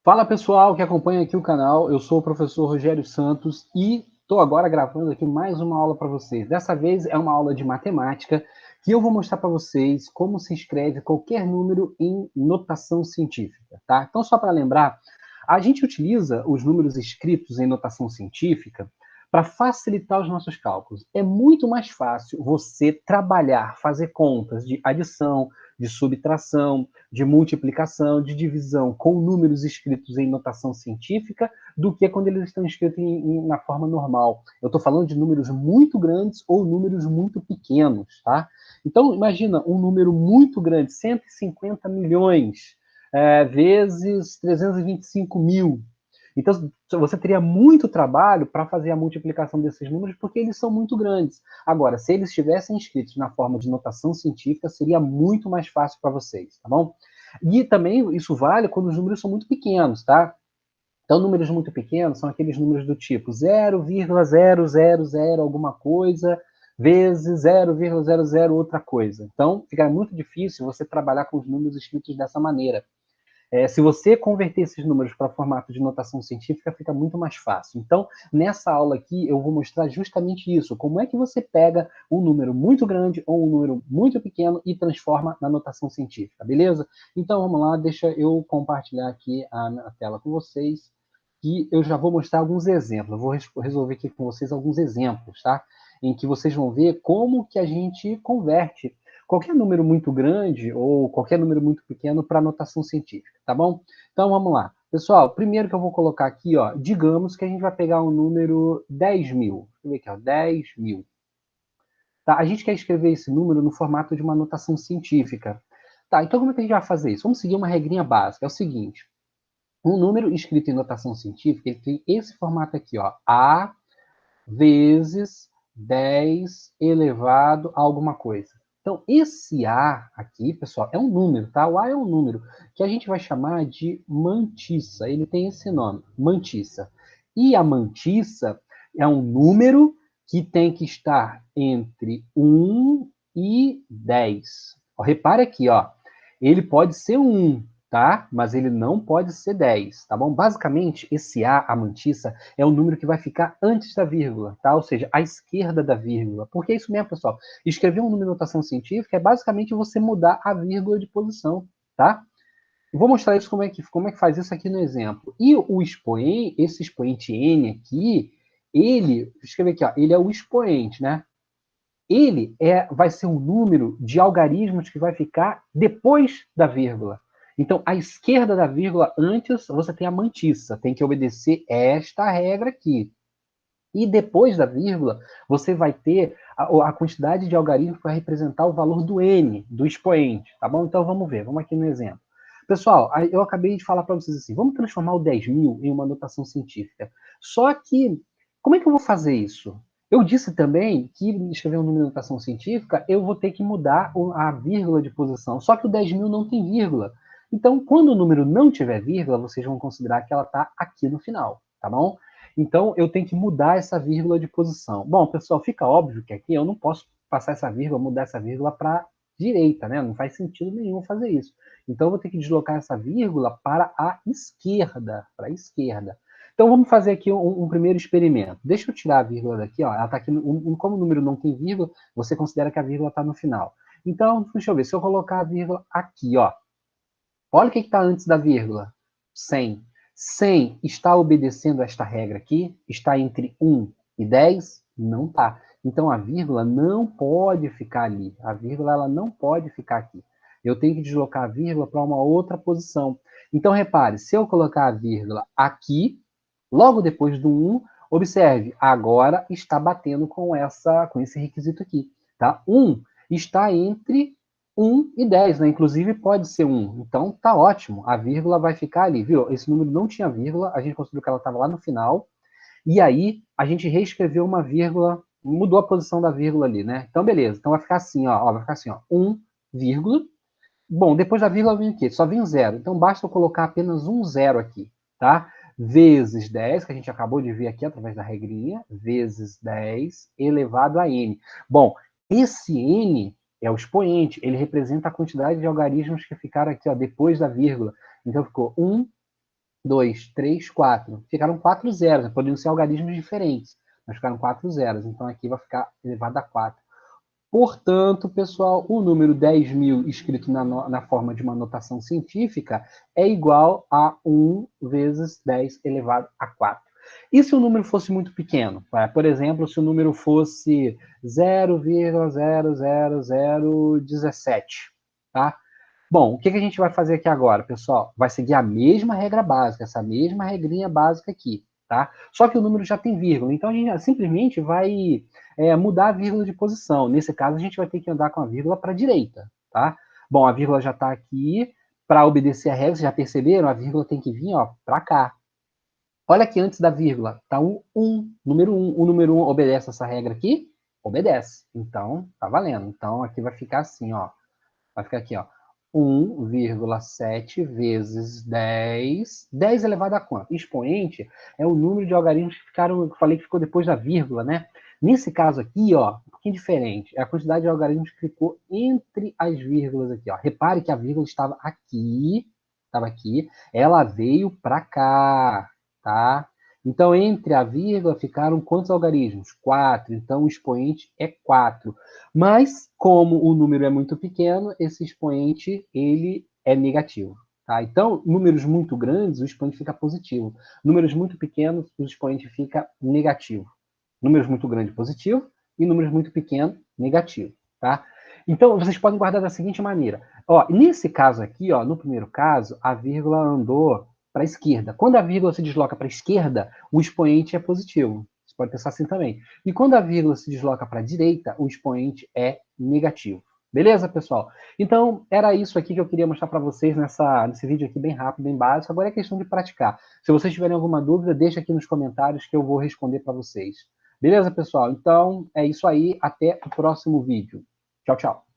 Fala pessoal que acompanha aqui o canal, eu sou o professor Rogério Santos e estou agora gravando aqui mais uma aula para vocês. Dessa vez é uma aula de matemática que eu vou mostrar para vocês como se escreve qualquer número em notação científica, tá? Então só para lembrar, a gente utiliza os números escritos em notação científica para facilitar os nossos cálculos. É muito mais fácil você trabalhar, fazer contas de adição, de subtração, de multiplicação, de divisão com números escritos em notação científica do que quando eles estão escritos na forma normal. Eu estou falando de números muito grandes ou números muito pequenos, tá? Então, imagina um número muito grande, 150 milhões, vezes 325 mil. Então, você teria muito trabalho para fazer a multiplicação desses números, porque eles são muito grandes. Agora, se eles estivessem escritos na forma de notação científica, seria muito mais fácil para vocês, tá bom? E também isso vale quando os números são muito pequenos, tá? Então, números muito pequenos são aqueles números do tipo 0,000 alguma coisa vezes 0,00 outra coisa. Então, fica muito difícil você trabalhar com os números escritos dessa maneira. Se você converter esses números para formato de notação científica, fica muito mais fácil. Então, nessa aula aqui, eu vou mostrar justamente isso. Como é que você pega um número muito grande ou um número muito pequeno e transforma na notação científica, beleza? Então, vamos lá, deixa eu compartilhar aqui a tela com vocês, que eu já vou mostrar alguns exemplos. Eu vou resolver aqui com vocês alguns exemplos, tá? Em que vocês vão ver como que a gente converte qualquer número muito grande ou qualquer número muito pequeno para notação científica, tá bom? Então, vamos lá. Pessoal, primeiro que eu vou colocar aqui, ó, digamos que a gente vai pegar um número 10.000. Deixa eu ver aqui, ó, 10.000. Tá? A gente quer escrever esse número no formato de uma notação científica. Tá, então como é que a gente vai fazer isso? Vamos seguir uma regrinha básica. É o seguinte, um número escrito em notação científica, ele tem esse formato aqui, ó, A vezes 10 elevado a alguma coisa. Então, esse A aqui, pessoal, é um número, tá? O A é um número que a gente vai chamar de mantissa. Ele tem esse nome, mantissa. E a mantissa é um número que tem que estar entre 1 e 10. Ó, repare aqui, ó. Ele pode ser 1, tá? Mas ele não pode ser 10, tá bom? Basicamente, esse A, mantissa, é o número que vai ficar antes da vírgula, tá? Ou seja, à esquerda da vírgula. Porque é isso mesmo, pessoal. Escrever um número em notação científica é basicamente você mudar a vírgula de posição, tá? Eu vou mostrar isso como é que faz isso aqui no exemplo. E o expoente, esse expoente n aqui, ele, vou escrever aqui, ó, ele é o expoente, né? Ele vai ser um número de algarismos que vai ficar depois da vírgula. Então, à esquerda da vírgula, antes, você tem a mantissa. Tem que obedecer esta regra aqui. E depois da vírgula, você vai ter a quantidade de algarismos que vai representar o valor do n, do expoente. Tá bom? Então, vamos ver. Vamos aqui no exemplo. Pessoal, eu acabei de falar para vocês assim, vamos transformar o 10.000 em uma notação científica. Só que, como é que eu vou fazer isso? Eu disse também que escrever um número em notação científica, eu vou ter que mudar a vírgula de posição. Só que o 10.000 não tem vírgula. Então, quando o número não tiver vírgula, vocês vão considerar que ela está aqui no final, tá bom? Então, eu tenho que mudar essa vírgula de posição. Bom, pessoal, fica óbvio que aqui eu não posso passar essa vírgula, mudar essa vírgula para a direita, né? Não faz sentido nenhum fazer isso. Então, eu vou ter que deslocar essa vírgula para a esquerda, Então, vamos fazer aqui um primeiro experimento. Deixa eu tirar a vírgula daqui, ó. Ela está aqui, como o número não tem vírgula, você considera que a vírgula está no final. Então, deixa eu ver, se eu colocar a vírgula aqui, ó. Olha o que está antes da vírgula. 100. 100 está obedecendo esta regra aqui? Está entre 1 e 10? Não está. Então, a vírgula não pode ficar ali. A vírgula ela não pode ficar aqui. Eu tenho que deslocar a vírgula para uma outra posição. Então, repare, se eu colocar a vírgula aqui, logo depois do 1, observe, agora está batendo com esse requisito aqui. Tá? 1 está entre 1 e 10, né? Inclusive pode ser 1. Então tá ótimo. A vírgula vai ficar ali, viu? Esse número não tinha vírgula, a gente considerou que ela estava lá no final. E aí a gente reescreveu uma vírgula, mudou a posição da vírgula ali, né? Então beleza. Então vai ficar assim, ó, vai ficar assim, ó, 1, vírgula. Bom, depois da vírgula vem o quê? Só vem o zero. Então basta eu colocar apenas um zero aqui, tá? Vezes 10, que a gente acabou de ver aqui através da regrinha, vezes 10 elevado a n. Bom, esse n é o expoente, ele representa a quantidade de algarismos que ficaram aqui, ó, depois da vírgula. Então ficou 1 2, 3, 4. Ficaram 4 zeros, poderiam ser algarismos diferentes, mas ficaram 4 zeros, então aqui vai ficar elevado a 4. Portanto, pessoal, o número 10.000 escrito na forma de uma notação científica é igual a 1 vezes 10 elevado a 4. E se o número fosse muito pequeno? Por exemplo, se o número fosse 0,00017, tá? Bom, o que a gente vai fazer aqui agora, pessoal? Vai seguir a mesma regra básica, essa mesma regrinha básica aqui, tá? Só que o número já tem vírgula, então a gente simplesmente vai mudar a vírgula de posição. Nesse caso, a gente vai ter que andar com a vírgula para a direita, tá? Bom, a vírgula já está aqui. Para obedecer a regra, vocês já perceberam? A vírgula tem que vir para cá. Olha que antes da vírgula está um 1, número 1. O número 1 obedece essa regra aqui? Obedece. Então, tá valendo. Então, aqui vai ficar assim, ó. Vai ficar aqui, ó. 1,7 vezes 10. 10 elevado a quanto? Expoente é o número de algarismos que ficaram, eu falei que ficou depois da vírgula, né? Nesse caso aqui, ó, um pouquinho diferente. É a quantidade de algarismos que ficou entre as vírgulas aqui, ó. Repare que a vírgula estava aqui, ela veio para cá, tá? Então, entre a vírgula ficaram quantos algarismos? 4. Então, o expoente é 4. Mas, como o número é muito pequeno, esse expoente ele é negativo. Tá? Então, números muito grandes, o expoente fica positivo. Números muito pequenos, o expoente fica negativo. Números muito grandes, positivo, e números muito pequenos, negativo. Tá? Então, vocês podem guardar da seguinte maneira. Ó, nesse caso aqui, ó, no primeiro caso, a vírgula andou para a esquerda. Quando a vírgula se desloca para a esquerda, o expoente é positivo. Você pode pensar assim também. E quando a vírgula se desloca para a direita, o expoente é negativo. Beleza, pessoal? Então, era isso aqui que eu queria mostrar para vocês nesse vídeo aqui bem rápido, bem básico. Agora é questão de praticar. Se vocês tiverem alguma dúvida, deixa aqui nos comentários que eu vou responder para vocês. Beleza, pessoal? Então, é isso aí. Até o próximo vídeo. Tchau, tchau.